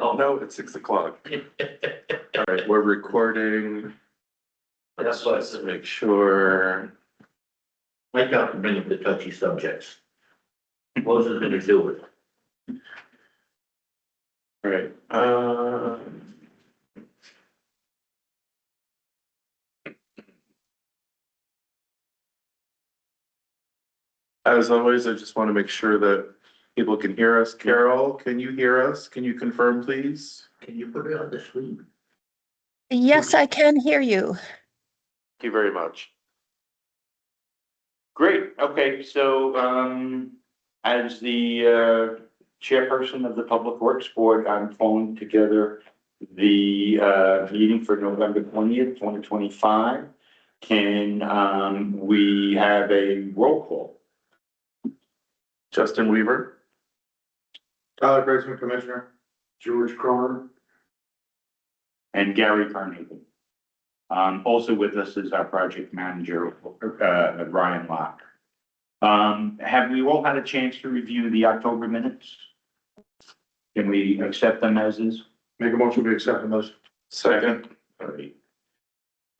Oh, no, it's 6 o'clock. All right, we're recording. That's what I Let's said. make sure. Mike out to bring up the touchy subjects. What is it gonna do with it? All right, as always, I just want to make sure that people can hear us. Carol, can you hear us? Can you confirm, please? Can you put it on the screen? Yes, I can hear you. Thank you very much. Great, okay, so, as the, chairperson of the Public Works Board, I'm pulling together the, meeting for November 20th, 2025. Can, we have a roll call? Justin Weaver, Tyler Creighton, Commissioner. George Croner. And Gary Carnegie. Also with us is our project manager, Ryan Locke. Have we all had a chance to review the October minutes? Can we accept them as is? Make a motion to accept the most. second. All right.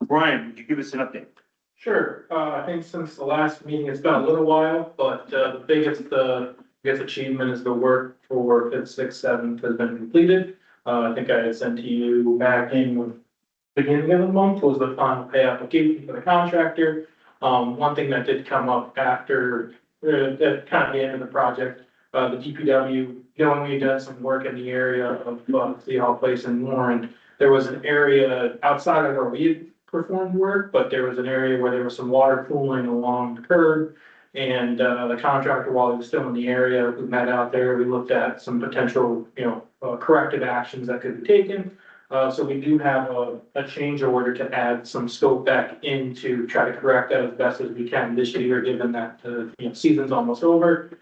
Brian, would you give us an update? Sure, I think since the last meeting, it's been a little while, but, the biggest, I guess achievement is the work for 5th, 6th, 7th has been completed. I think I had sent to you back in the beginning of the month was the final pay application for the contractor. One thing that did come up after, at kind of the end of the project, the DPW, when we had done some work in the area of, the Hall Place in Warren, there was an area outside of where we had performed work, but there was an area where there was some water pooling along the curb. And, the contractor, while he was still in the area, we met out there, we looked at some potential, corrective actions that could be taken. So we do have a change order to add some scope back in to try to correct that as best as we can this year, given that, season's almost over.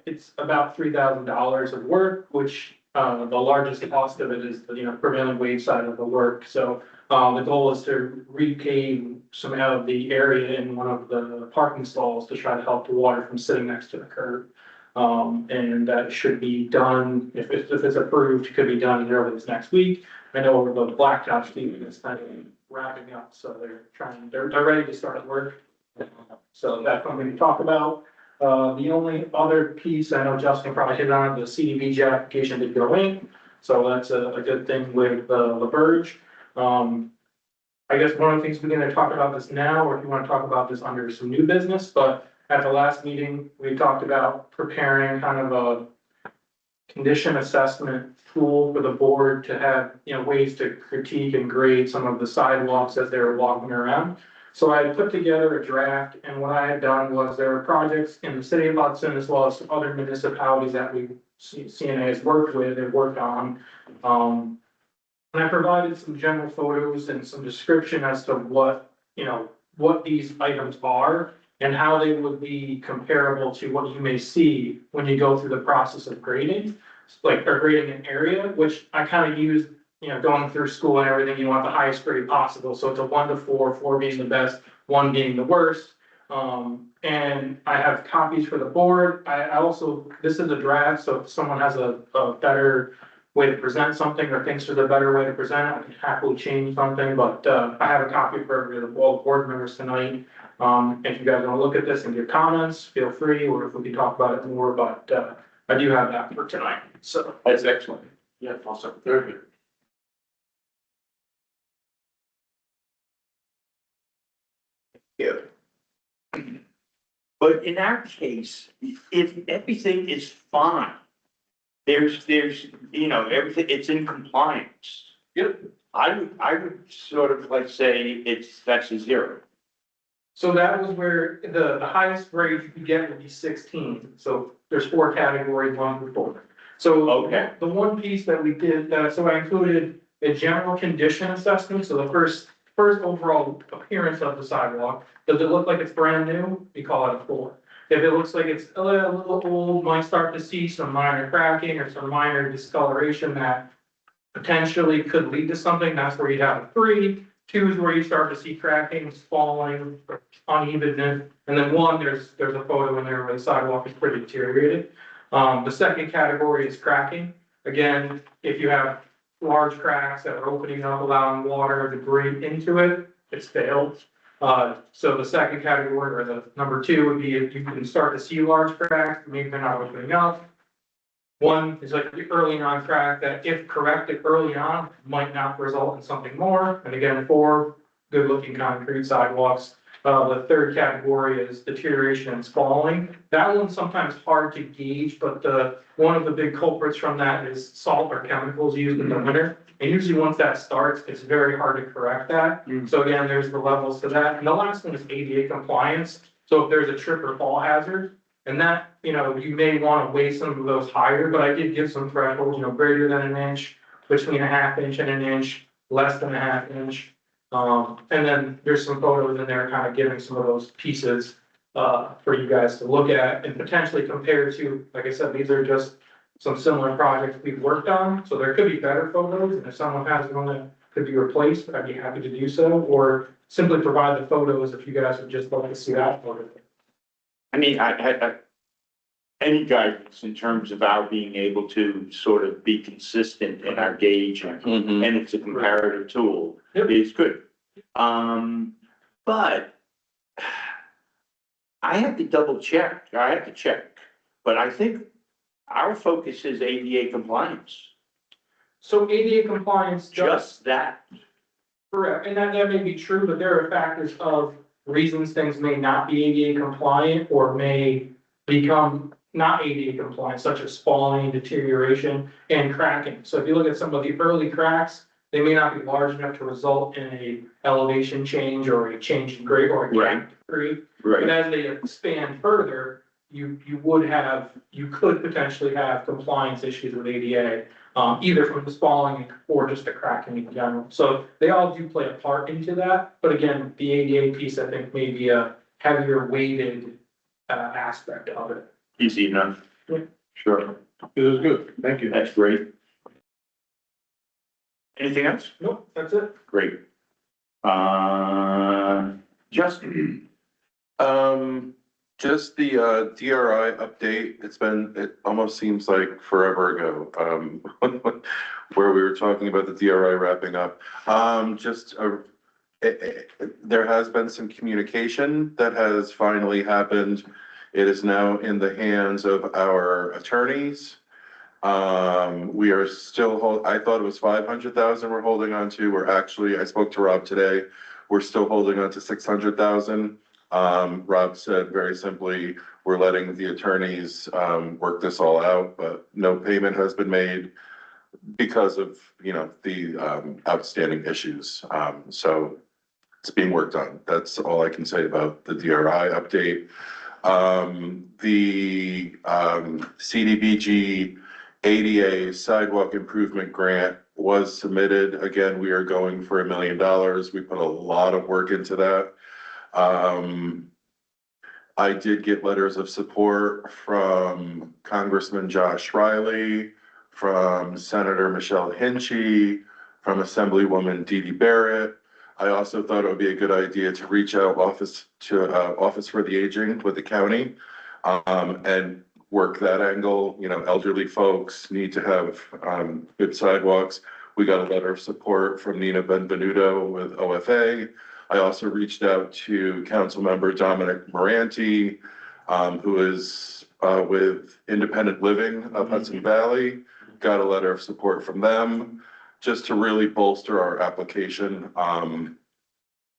It's about $3,000 of work, which, the largest cost of it is the, prevailing wage side of the work. So, the goal is to repave some of the area in one of the parking stalls to try to help the water from sitting next to the curb. And that should be done, if it's approved, could be done as early as next week. I know the blacktop season is kind of wrapping up, so they're ready to start work. So that's something to talk about. The only other piece, I know Justin probably hit on, the CDBG application did go in, so that's a good thing with the Verge. I guess one of the things we're gonna talk about this now, or if you wanna talk about this under some new business, but at the last meeting, we talked about preparing kind of a condition assessment tool for the board to have, ways to critique and grade some of the sidewalks as they were walking around. So I put together a draft, and what I had done was there were projects in the city of Hudson as well as other municipalities that CNA has worked with and worked on. And I provided some general photos and some description as to what these items are and how they would be comparable to what you may see when you go through the process of grading, or grading an area, which I kind of used, going through school and everything, you want the highest grade possible. So it's a 1 to 4, 4 being the best, 1 being the worst. And I have copies for the board. I also, this is a draft, so if someone has a better way to present something or thinks there's a better way to present it, I can happily change something, but, I have a copy for all the board members tonight. If you guys want to look at this and give comments, feel free, or if we can talk about it more, but, I do have that for tonight, so. That's excellent. Yeah, awesome. Very good. But in our case, if everything is fine, there's, everything, it's in compliance. Yep. I would sort of like say that's a 0. So that was where the highest grade you could get would be 16. So there's 4 categories, 1 through 4. So Okay. the one piece that we did, so I included a general condition assessment. So the first overall appearance of the sidewalk. Does it look like it's brand new? We call it a 4. If it looks like it's a little old, might start to see some minor cracking or some minor discoloration that potentially could lead to something, that's where you'd have a 3. 2 is where you start to see cracking, falling, unevenness, and then 1, there's a photo in there where the sidewalk is pretty deteriorated. The second category is cracking. Again, if you have large cracks that are opening up, allowing water, debris into it, it's failed. So the second category, or the number two, would be if you can start to see large cracks, maybe they're not opening up. One is like the early on crack that if corrected early on, might not result in something more. And again, 4 good looking concrete sidewalks. The third category is deterioration and spalling. That one's sometimes hard to gauge, but one of the big culprits from that is salt or chemicals used in the winter. And usually once that starts, it's very hard to correct that. So again, there's the levels to that. And the last one is ADA compliance. So if there's a trip or fall hazard, and that, you may want to weigh some of those higher, but I did give some thresholds, greater than an inch, between a ½ inch and an inch, less than a ½ inch. And then there's some photos in there kind of giving some of those pieces for you guys to look at and potentially compare to, like I said, these are just some similar projects we've worked on. So there could be better photos, and if someone has one that could be replaced, I'd be happy to do so, or simply provide the photos if you guys would just like to see that photo. I mean, I any guidance in terms of our being able to sort of be consistent in our gauging, and it's a comparative tool, Yep. is good. But I have to double check, but I think our focus is ADA compliance, So ADA compliance does, just that. correct, and that may be true, but there are factors of reasons things may not be ADA compliant or may become not ADA compliant, such as spalling, deterioration, and cracking. So if you look at some of the early cracks, they may not be large enough to result in a elevation change or a change in grade or a gap degree. But as they expand further, you could potentially have compliance issues with ADA, either from the spalling or just the cracking in general. So they all do play a part into that. But again, the ADA piece, I think, may be a heavier weighted aspect of it. Easy enough. Yeah. Sure, It was good. Thank you. that's great. Anything else? Nope, that's it. Great. Justin, Just the DRI update, it almost seems like forever ago, where we were talking about the DRI wrapping up. There has been some communication that has finally happened. It is now in the hands of our attorneys. We are still I thought it was 500,000 we're holding on to. We're actually, I spoke to Rob today. We're still holding on to 600,000. Rob said very simply, we're letting the attorneys, work this all out, but no payment has been made because of, the, outstanding issues. So it's being worked on. That's all I can say about the DRI update. The CDBG ADA sidewalk improvement grant was submitted. Again, we are going for $1 million. We put a lot of work into that. I did get letters of support from Congressman Josh Riley, from Senator Michelle Hinchy, from Assemblywoman Dee Dee Barrett. I also thought it would be a good idea to reach out Office for the Aging with the county, and work that angle. Elderly folks need to have, good sidewalks. We got a letter of support from Nina Benvenuto with OFA. I also reached out to Councilmember Dominic Moranti, who is, with Independent Living of Hudson Valley. Got a letter of support from them, just to really bolster our application.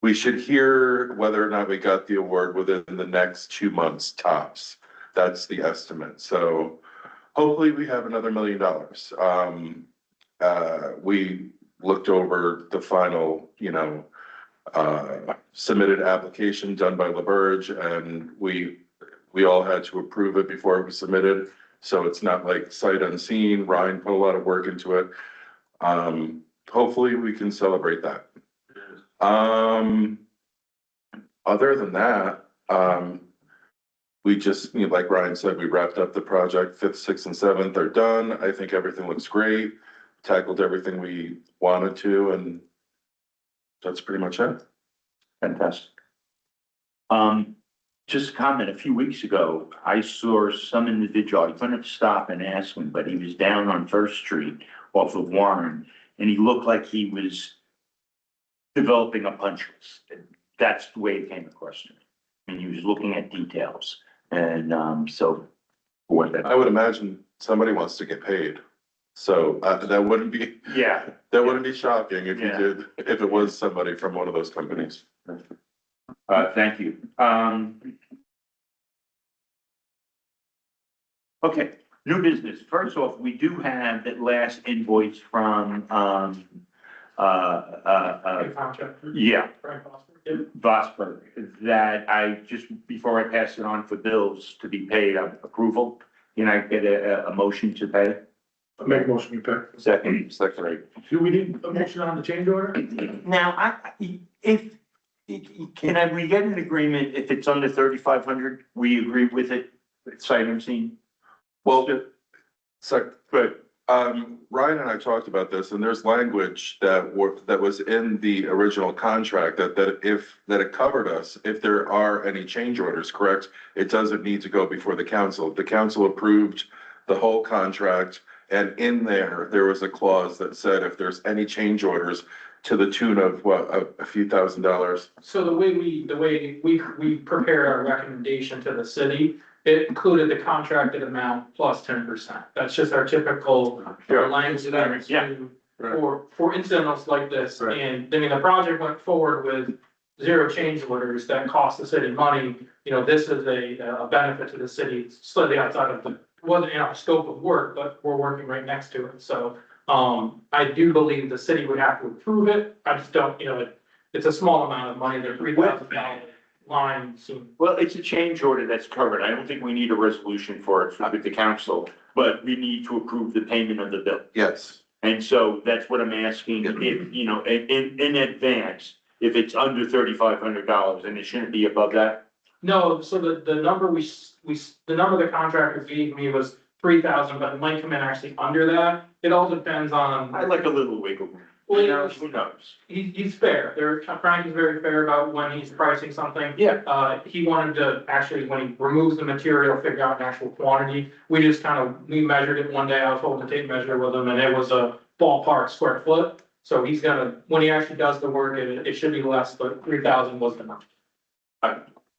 We should hear whether or not we got the award within the next 2 months tops. That's the estimate. So hopefully we have another $1 million. We looked over the final, submitted application done by LaBerge, and we all had to approve it before it was submitted. So it's not like sight unseen. Ryan put a lot of work into it. Hopefully we can celebrate that. Other than that, we just, like Ryan said, we wrapped up the project. 5th, 6th, and 7th are done. I think everything looks great. Tackled everything we wanted to, and that's pretty much it. fantastic. just a comment, a few weeks ago, I saw some individual, I couldn't stop and ask him, but he was down on First Street off of Warren, and he looked like he was developing a punch list. That's the way it came across to me. And he was looking at details, and, so, what that, I would imagine somebody wants to get paid. So, that wouldn't be, yeah. that wouldn't be shocking if you Yeah. did, if it was somebody from one of those companies. Thank you. Okay, new business. First off, we do have that last invoice from, Contractor, yeah, Frank Foster. Yep. Vosberg, that I just, before I pass it on for bills to be paid, approval, can I get a motion to pay? I make a motion to pay. Second. Second. Do we need a motion on the change order? Now, if, can we get an agreement if it's under 3,500, we agree with it, sight unseen? Well, Ryan and I talked about this, and there's language that was in the original contract that it covered us. If there are any change orders, correct? It doesn't need to go before the council. The council approved the whole contract, and in there was a clause that said if there's any change orders to the tune of a few $1,000s. So the way we prepared our recommendation to the city, it included the contracted amount plus 10%. That's just our typical Sure. language that Yeah. for incidents like this. Right. And I mean, the project went forward with 0 change orders that cost the city money. You know, this is a benefit to the city, slightly outside of the, wasn't in our scope of work, but we're working right next to it. So, I do believe the city would have to approve it. I just don't, you know, it's a small amount of money, the $3,000 line seems. Well, it's a change order that's covered. I don't think we need a resolution for it with the council, but we need to approve the payment of the bill. Yes. And so that's what I'm asking, if, you know, in advance, if it's under $3,500, and it shouldn't be above that? No, so the number the number the contractor gave me was 3,000, but it might come in actually under that. It all depends on. I like a little wiggle room. Well, You know, who knows? He's fair. Frank is very fair about when he's pricing something. Yeah. He wanted to actually, when he removes the material, figure out an actual quantity. We just we measured it one day. I was holding a tape measure with him, and it was a ballpark square foot. So he's when he actually does the work, it should be less, but 3,000 was the number.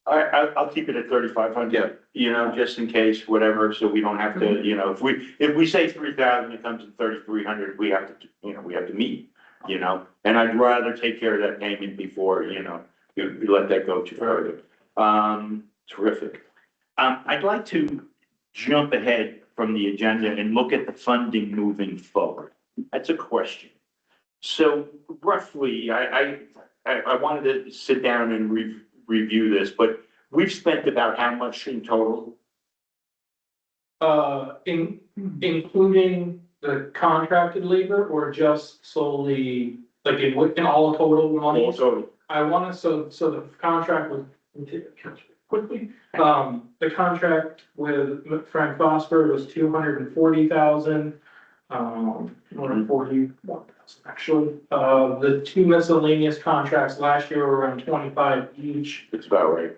I'll keep it at 3,500, you know, just in case, whatever, so we don't have to, you know, if we say 3,000, it comes in 3,300, we have to, you know, we have to meet, you know? And I'd rather take care of that payment before, you know, you let that go too further. Terrific. I'd like to jump ahead from the agenda and look at the funding moving forward. That's a question. So roughly, I wanted to sit down and review this, but we've spent about how much in total? Including the contracted labor or just solely, like in all total money? Also, I wanna, so the contract with, quickly, the contract with Frank Fosford was 240,000. 241,000 actually. The 2 miscellaneous contracts last year were around 25 each. it's about right.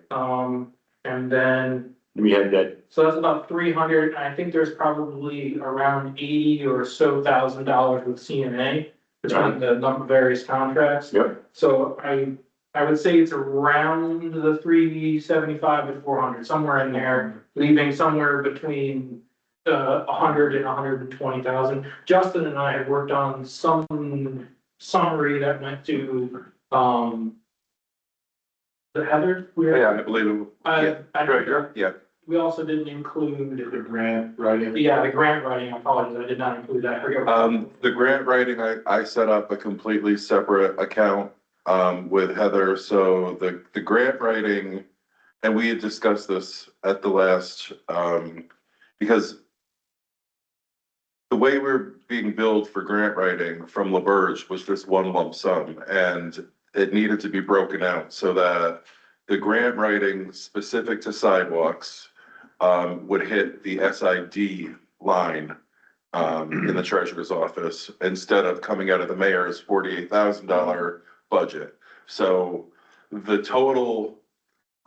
And then, We had that, so that's about 300, and I think there's probably around 80 or so $1,000 with CNA between the number of various contracts. yep, So I would say it's around the 375 to 400, somewhere in there, leaving somewhere between 100 and 120,000. Justin and I had worked on some summary that went to, the Heather. Yeah, I believe it. Yeah. We also didn't include, The grant writing. yeah, the grant writing, I apologize, I did not include that. I forget what- The grant writing, I set up a completely separate account, with Heather, so the grant writing, and we had discussed this at the last, because the way we're being billed for grant writing from LaBerge was just one lump sum, and it needed to be broken out so that the grant writing specific to sidewalks, would hit the SID line, in the treasurer's office instead of coming out of the mayor's $48,000 budget. So the total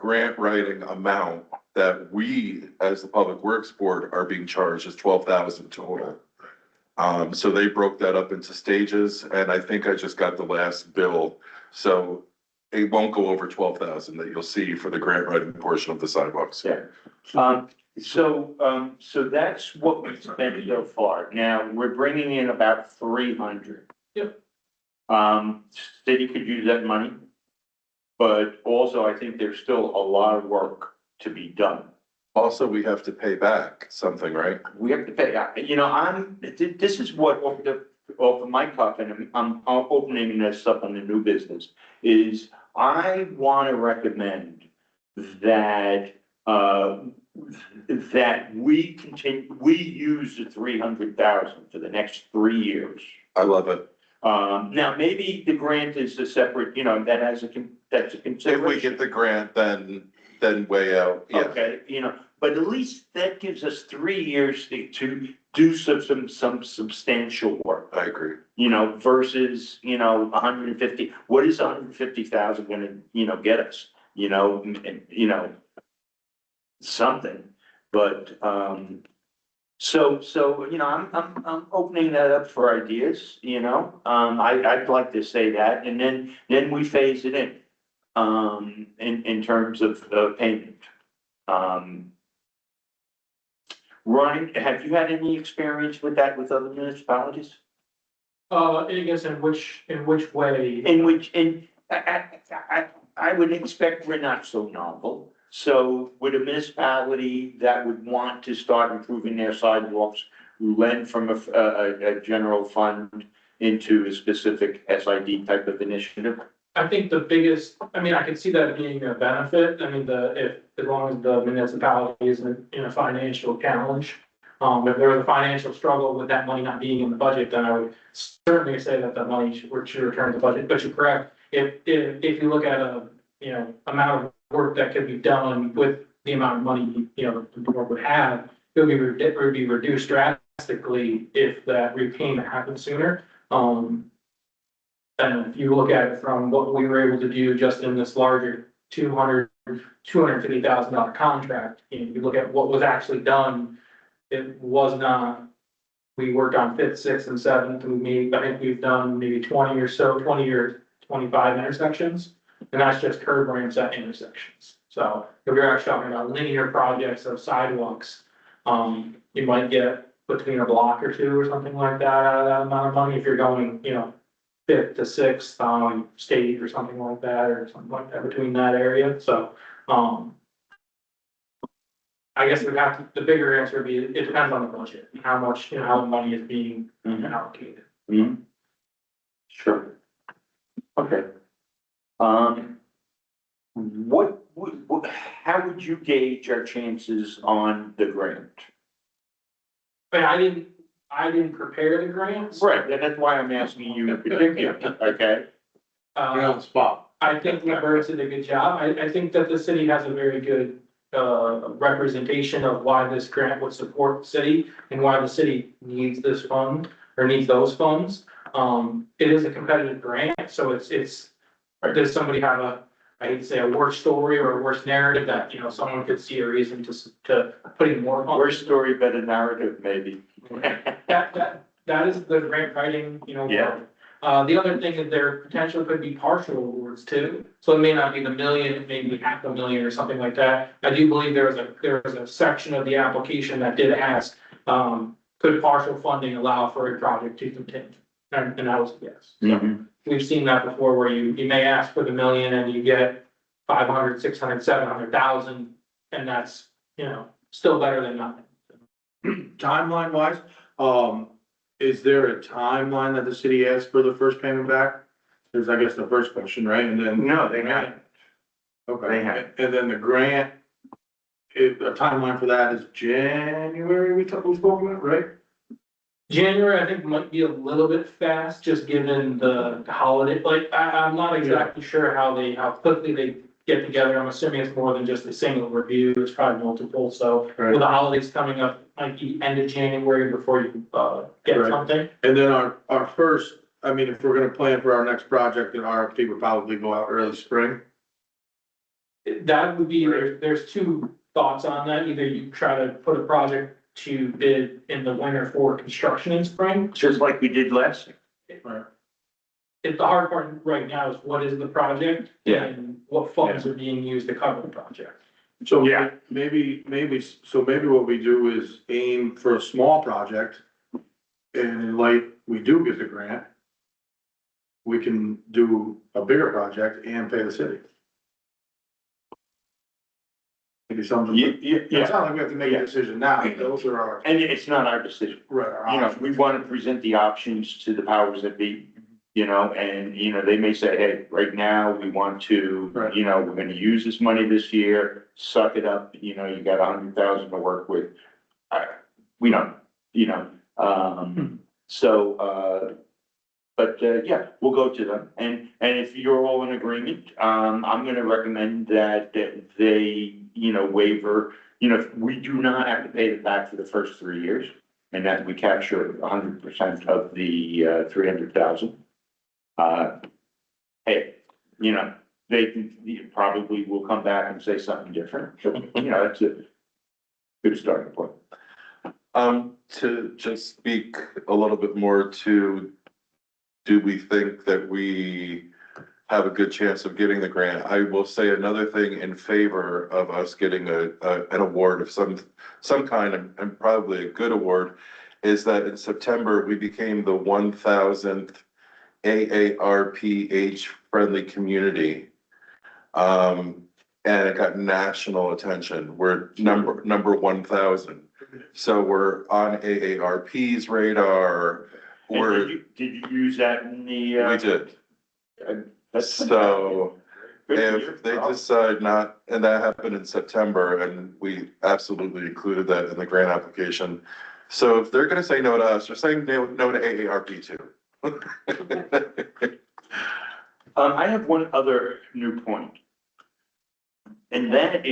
grant writing amount that we, as the Public Works Board, are being charged is 12,000 total. So they broke that up into stages, and I think I just got the last bill. So it won't go over 12,000 that you'll see for the grant writing portion of the sidewalks. Yeah. So that's what we've spent so far. Now, we're bringing in about 300. Yep. City could use that money. But also, I think there's still a lot of work to be done. Also, we have to pay back something, right? We have to pay, this is what, off my cuff, and I'm opening this up on the new business, is I want to recommend that, that we use the 300,000 for the next 3 years. I love it. Now, maybe the grant is a separate, that has that's a If consideration. we get the grant, then way out, yeah. Okay, but at least that gives us 3 years to do some substantial work, I agree. versus, 150, what is 150,000 gonna, get us? Something, but, so, I'm opening that up for ideas, I'd like to say that, and then we phase it in terms of, payment. Ronnie, have you had any experience with that with other municipalities? I guess in which way? I would expect we're not so novel. So would a municipality that would want to start improving their sidewalks lend from a general fund into a specific SID type of initiative? I think the biggest, I could see that being a benefit, as long as the municipality isn't in a financial challenge. If there was a financial struggle with that money not being in the budget, then I would certainly say that the money should return to the budget, but you're correct. If you look at amount of work that could be done with the amount of money, the board would have, it would be reduced drastically if that repayment happened sooner. And if you look at it from what we were able to do just in this larger $250,000 contract, and you look at what was actually done, it was not, we worked on 5th, 6th, and 7th, and I think we've done maybe 20 or 25 intersections, and that's just curb ramps at intersections. So if you're actually talking about linear projects of sidewalks, you might get between a block or two or something like that out of that amount of money if you're going, 5th to 6th state or something like that, or something like that between that area. So, I guess the bigger answer would be, it depends on the budget, and how much, how the money is being allocated. Mm-hmm. Sure. Okay. How would you gauge our chances on the grant? But I didn't prepare the grants. Right, that's why I'm asking you in particular, okay? You're on the spot. I think Roberts did a good job. I think that the city has a very good representation of why this grant would support the city and why the city needs this fund or needs those funds. It is a competitive grant, so it's, does somebody have I hate to say a worse story or a worse narrative that, someone could see a reason to putting more funds? Worst story, better narrative, maybe. That is the grant writing, Yeah. The other thing is there potentially could be partial awards too. So it may not be the million, it may be $500,000 or something like that. I do believe there was a section of the application that did ask, could partial funding allow for a project to continue? And that was a yes. Mhm. We've seen that before where you may ask for the million and you get 500, 600, 700,000, and that's, still better than nothing. Timeline wise, is there a timeline that the city has for the first payment back? There's, I guess, the first question, right? And then. No, they haven't. Okay. They haven't. And then the grant, a timeline for that is January, we spoke about, right? January, I think might be a little bit fast, just given the holiday, I'm not exactly sure how quickly they get together. I'm assuming it's more than just a single review, it's probably multiple, so Right. with the holidays coming up, might be end of January before you, get Right. something. And then our first, if we're gonna plan for our next project, an RFP would probably go out early spring. That would be, there's two thoughts on that. Either you try to put a project to bid in the winter for construction in spring. Just like we did last year. If the hard part right now is what is the project? Yeah. And what funds are being used to cover the project. So Yeah. maybe what we do is aim for a small project. And like we do get the grant, we can do a bigger project and pay the city. Maybe something, it's Yeah, not like we have to make a decision now, those are our, and it's not our decision. right, our You know, options. we want to present the options to the powers that be, you know, and, you know, they may say, hey, right now, we want to, Right. you know, we're gonna use this money this year, suck it up, you know, you got 100,000 to work with. We don't, you know, yeah, we'll go to them, and if you're all in agreement, I'm gonna recommend that they, you know, waiver, you know, we do not have to pay it back for the first 3 years, and that we capture 100% of the 300,000. Hey, you know, probably will come back and say something different, you know, that's a good starting point. To just speak a little bit more to, do we think that we have a good chance of getting the grant? I will say another thing in favor of us getting an award of some kind, and probably a good award, is that in September, we became the 1,000th AARP age-friendly community. And it got national attention. We're number 1,000. So we're on AARP's radar. And did you use that in the? We did. That's So good for you. if they decide not, and that happened in September, and we absolutely included that in the grant application. So if they're gonna say no to us, they're saying no to AARP too. I have one other new point. And that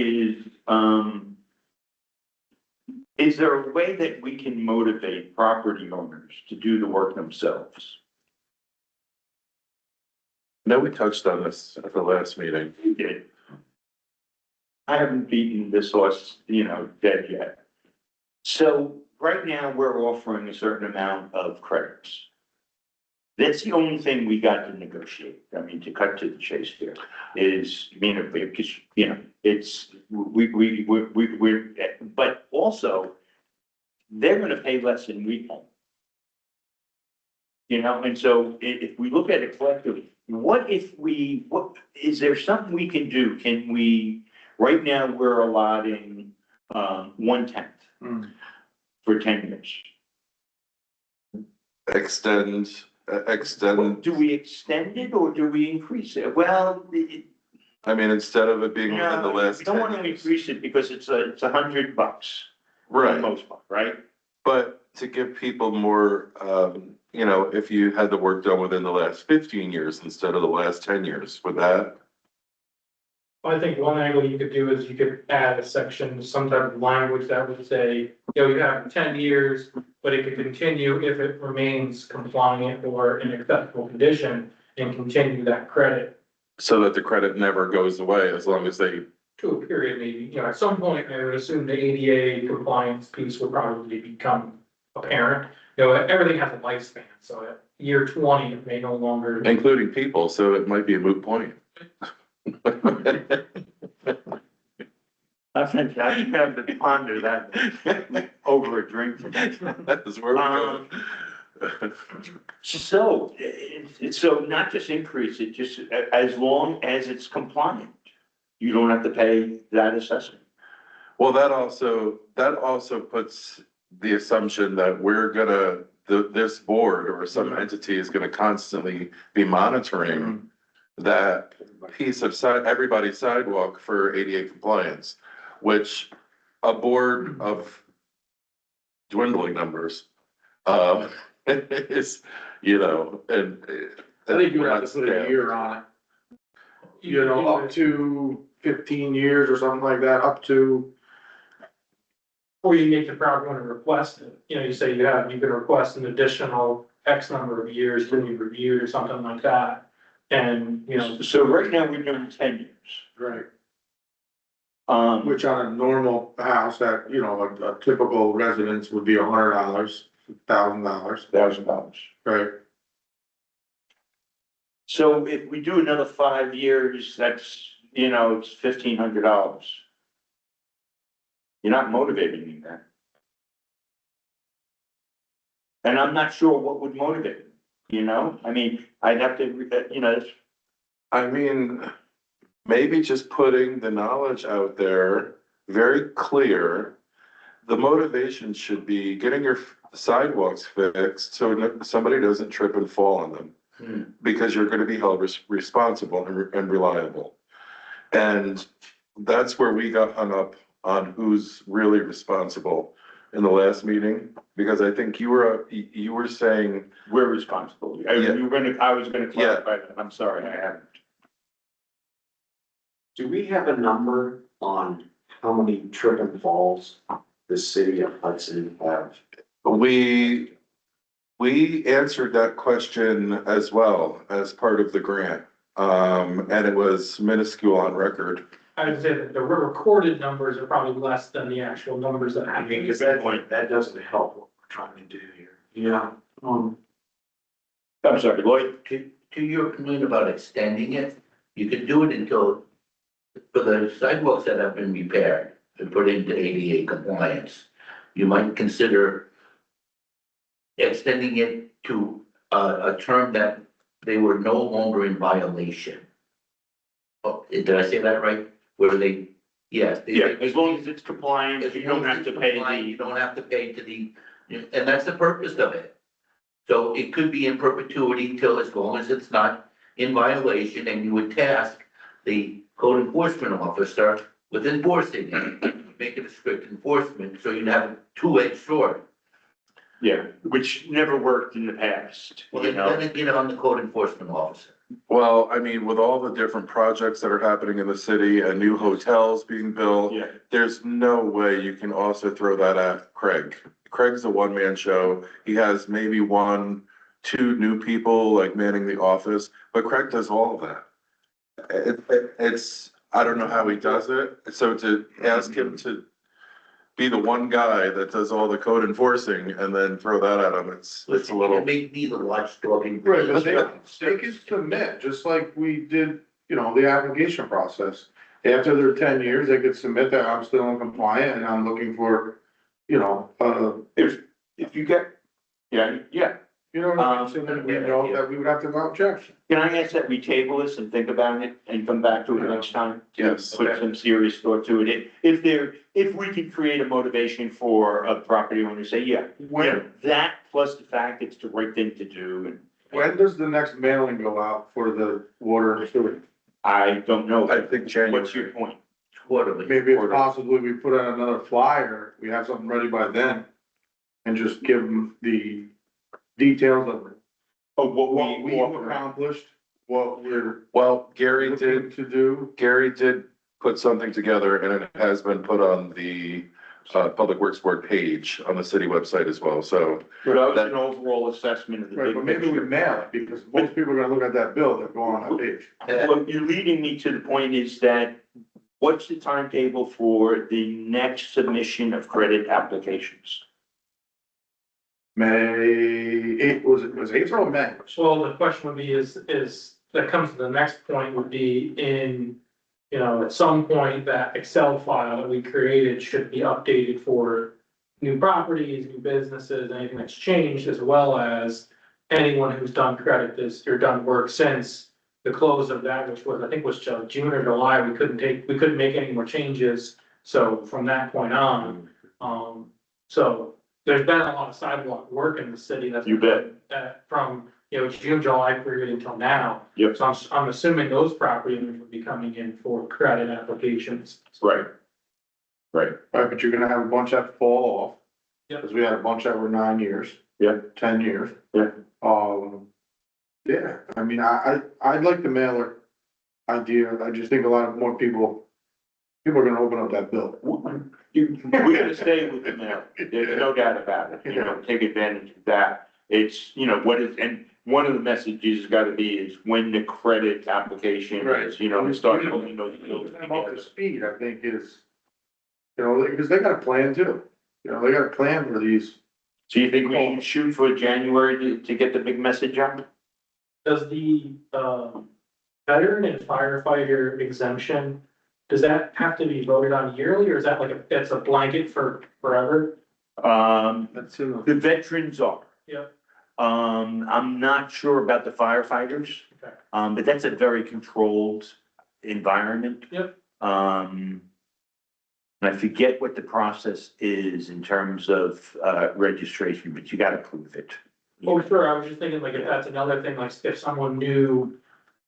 is there a way that we can motivate property owners to do the work themselves? No, we touched on this at the last meeting. We did. I haven't beaten this horse, you know, dead yet. So right now, we're offering a certain amount of credits. That's the only thing we got to negotiate. I mean, to cut to the chase here is, you know, because, you know, it's, we're, but also they're gonna pay less than we pay. You know, and so if we look at it collectively, what is there something we can do? Can we, right now, we're allotting, 1/10 for 10 years. Extend. Do we extend it or do we increase it? Well, I mean, instead of it being within the no, last we don't 10 want to years. increase it because it's $100 for the Right, most part, right? but to give people more, you know, if you had the work done within the last 15 years instead of the last 10 years, would that? I think one angle you could do is you could add a section, some type of language that would say, you know, you have 10 years, but it could continue if it remains compliant or in acceptable condition and continue that credit So that the credit never goes away as long as they, to a period maybe, you know, at some point, I would assume the ADA compliance piece would probably become apparent. You know, everything has a lifespan, so at year 20, it may no longer. including people, so it might be a moot point. I think I have to ponder that over a drink. That is where we're going. So not just increase it, just as long as it's compliant, you don't have to pay that assessment. Well, that also puts the assumption that we're gonna, this board or some entity is gonna constantly be monitoring that piece of everybody's sidewalk for ADA compliance, which a board of dwindling numbers, is, you know, and. I think you would have to put a year on it, you know, up to 15 years or something like that, up to. Or you make the property owner request it, you know, you say you can request an additional X number of years to be reviewed or something like that. And, you know, So right now, we're doing 10 years. Right. Which on a normal house that, you know, a typical residence would be $100, $1,000, $1,000. right? So if we do another 5 years, that's, you know, it's $1,500. You're not motivating me then. And I'm not sure what would motivate me, you know? I mean, I'd have to, you know, I mean, maybe just putting the knowledge out there, very clear. The motivation should be getting your sidewalks fixed so somebody doesn't trip and fall on them. Because you're gonna be held responsible and reliable. And that's where we got hung up on who's really responsible in the last meeting, because I think you were saying, we're responsible. Yeah. I was gonna clarify that. I'm sorry, I haven't. Do we have a number on how many trip and falls the city of Hudson have? we answered that question as well as part of the grant. And it was minuscule on record. I would say that the recorded numbers are probably less than the actual numbers that I I mean, mean. because that doesn't help what we're trying to do here. Yeah. I'm sorry, Lloyd? To your point about extending it, you could do it until, for the sidewalks that have been repaired and put into ADA compliance, you might consider extending it to a term that they were no longer in violation. Oh, did I say that right? Where they, yes. Yeah, as long as it's compliant, As you long don't as have it's to pay compliant, You the, don't have to pay to the, and that's the purpose of it. So it could be in perpetuity till, as long as it's not in violation, and you would task the code enforcement officer with enforcing it, make it a strict enforcement, so you'd have a two-edged sword. yeah, which never worked in the past, Well, you then know? then get on the code enforcement officer. Well, I mean, with all the different projects that are happening in the city and new hotels being built, Yeah, there's no way you can also throw that at Craig. Craig's a one-man show. He has maybe 1, 2 new people like manning the office, but Craig does all of that. It's, I don't know how he does it. So to ask him to be the one guy that does all the code enforcing and then throw that at him, it's a little. It may be the watchdog. Right, but they can submit, just like we did, you know, the application process. After their 10 years, they could submit that I'm still in compliant and I'm looking for, you know, if you get, yeah, you know what I mean? So then we know that we would have to go out and check. can I ask that we table this and think about it and come back to it next time? Yes. Put some serious thought to it. If we can create a motivation for a property owner to say, yeah, that plus the fact it's the right thing to do, and When does the next mailing go out for the water and sewer? I don't know. I think January. What's your point? Quarterly. Maybe if possibly we put out another flyer, we have something ready by then. And just give them the details of Of what what we we've offer. accomplished, what we're Well, Gary looking to do. put something together and it has been put on the Public Works Board page on the city website as well, so. But that was an overall assessment of the Right, big but maybe we picture. mail it, because most people are gonna look at that bill that go on that page. What you're leading me to the point is that, what's the timetable for the next submission of credit applications? Was April or May? Well, the question would be that comes to the next point would be in, you know, at some point that Excel file that we created should be updated for new properties, new businesses, anything that's changed, as well as anyone who's done credit this or done work since the close of that, which was, I think was June or July. We couldn't make any more changes. So from that point on, so there's been a lot of sidewalk work in the city that's. You bet. From, you know, June, July period until now. Yep. So I'm assuming those property owners would be coming in for credit applications. Right. Right. Right, but you're gonna have a bunch that fall off. Yep. Cause we had a bunch that were 9 years. Yeah. 10 years. Yeah. Yeah, I mean, I'd like the mailer idea. I just think a lot more people are gonna open up that bill. We're gonna stay with the mail, there's no doubt about it, you know, take advantage of that. It's, you know, what is, and one of the messages has gotta be is when the credit application is, you know, we start pulling those bills Them up to together. speed, I think is, you know, because they got a plan too. You know, they got a plan for these. So you think we can shoot for January to get the big message out? Does the, veteran and firefighter exemption, does that have to be voted on yearly, or is that like it's a blanket for forever? That's in The veterans are. Yep. I'm not sure about the firefighters. Okay. But that's a very controlled environment. Yep. And I forget what the process is in terms of, registration, but you gotta prove it. Oh, sure, I was just thinking like if that's another thing, like if someone new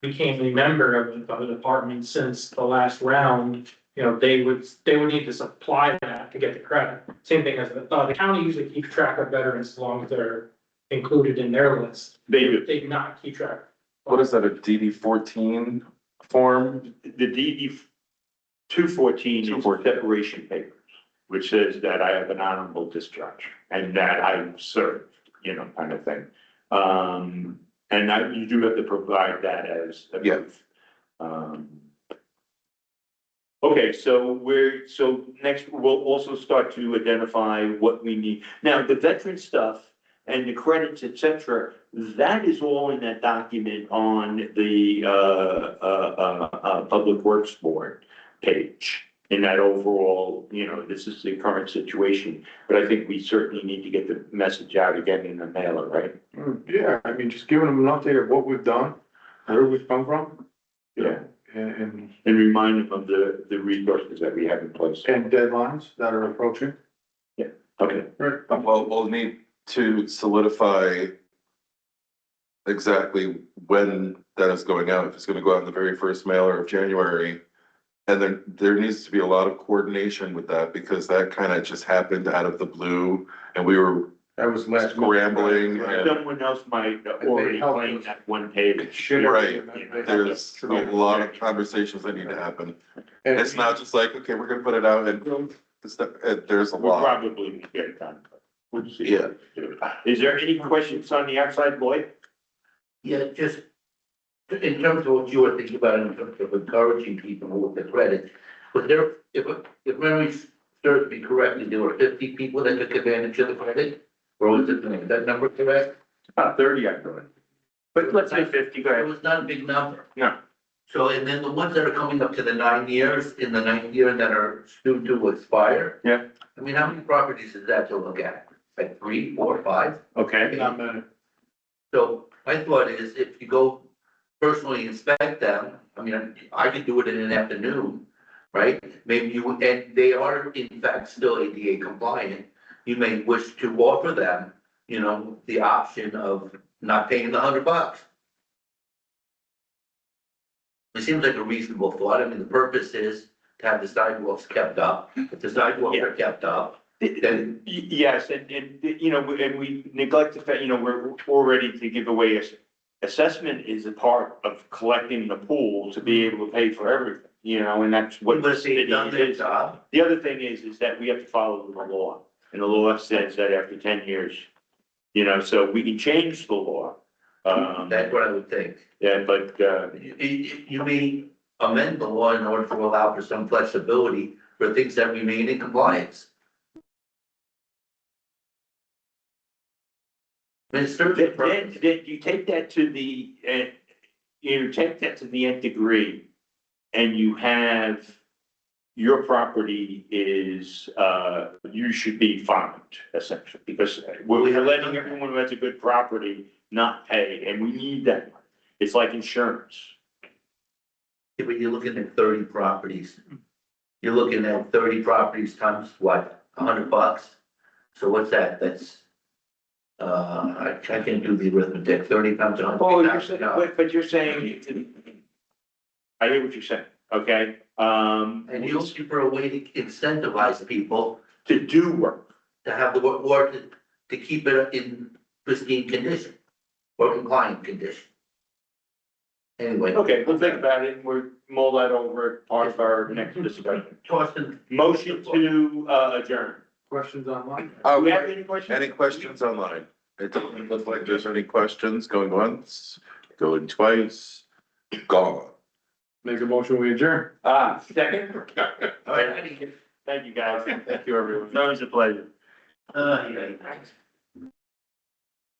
became a member of the department since the last round, you know, they would need to supply that to get the credit. Same thing as the county usually keeps track of veterans as long as they're included in their list. They do. They do not keep track. What is that, a DD 14 form? The DD 214 is 214. separation papers, which says that I have an honorable discharge and that I served, you know, kind of thing. And you do have to provide that as a Yeah. proof. Okay, so next we'll also start to identify what we need. Now, the veteran stuff and the credits, et cetera, that is all in that document on the, Public Works Board page. In that overall, you know, this is the current situation, but I think we certainly need to get the message out again in the mailer, right? Yeah, I mean, just giving them an update of what we've done, where we've come from. Yeah. And And remind them of the resources that we have in place. deadlines that are approaching. Okay, Right. Well, we'll need to solidify exactly when that is going out. If it's gonna go out in the very first mailer of January. And then there needs to be a lot of coordination with that because that kind of just happened out of the blue and we were That was last. scrambling and someone else might already claim that one page. Should- Right. there's a lot of conversations that need to happen. And It's not just like, okay, we're gonna put it out and there's a We'll lot. probably get it done. We'll see. Yeah. Is there any questions on the outside, Lloyd? Yeah, just in terms of what you were thinking about in terms of encouraging people with the credit, was there, if memory serves me correctly, there were 50 people that took advantage of the credit? Or was it, is that number correct? About 30, I thought. But let's say 50, go It ahead. was not a big number. No. So, and then the ones that are coming up to the 9 years, in the 9th year that are soon to expire? Yeah. I mean, how many properties is that to look at? Like 3, 4, 5? Okay, Not many. So my thought is if you go personally inspect them, I mean, I could do it in an afternoon, right? Maybe you, and they are in fact still ADA compliant. You may wish to offer them, you know, the option of not paying the $100. It seems like a reasonable thought. I mean, the purpose is to have the sidewalks kept up. If the sidewalks are kept up, then yes, and, you know, and we neglect the fact, you know, we're all ready to give away assessment is a part of collecting the pool to be able to pay for everything, you know, and that's what. but if they've done their job, The other thing is that we have to follow the law, and the law says that after 10 years, you know, so we can change the law. that's what I would think. Yeah, but, You may amend the law in order to allow for some flexibility for things that remain in compliance. I mean, it serves a purpose. then you take that to the, you take that to the nth degree, and you have, your property is, you should be fined essentially, because we're letting everyone who has a good property not pay, and we need that money. It's like insurance. Yeah, but you're looking at 30 properties. You're looking at 30 properties times what, $100? So what's that? That's, I can't do the arithmetic, 30 times Oh, you're saying, $100,000. but you're saying, I hear what you're saying, okay? And you're looking for a way to incentivize people to do work. to have the work, or to keep it in pristine condition or compliant condition. Anyway. Okay, we'll think about it, and we'll mull that over as part of our next discussion. Torsten, Motion to adjourn. Questions online? Do we have any questions? Any questions online? It doesn't look like there's any questions going once, going twice, gone. Make a motion, we adjourn. Second? All right, Thank you, guys. Thank you, everyone. It's always a pleasure. yeah.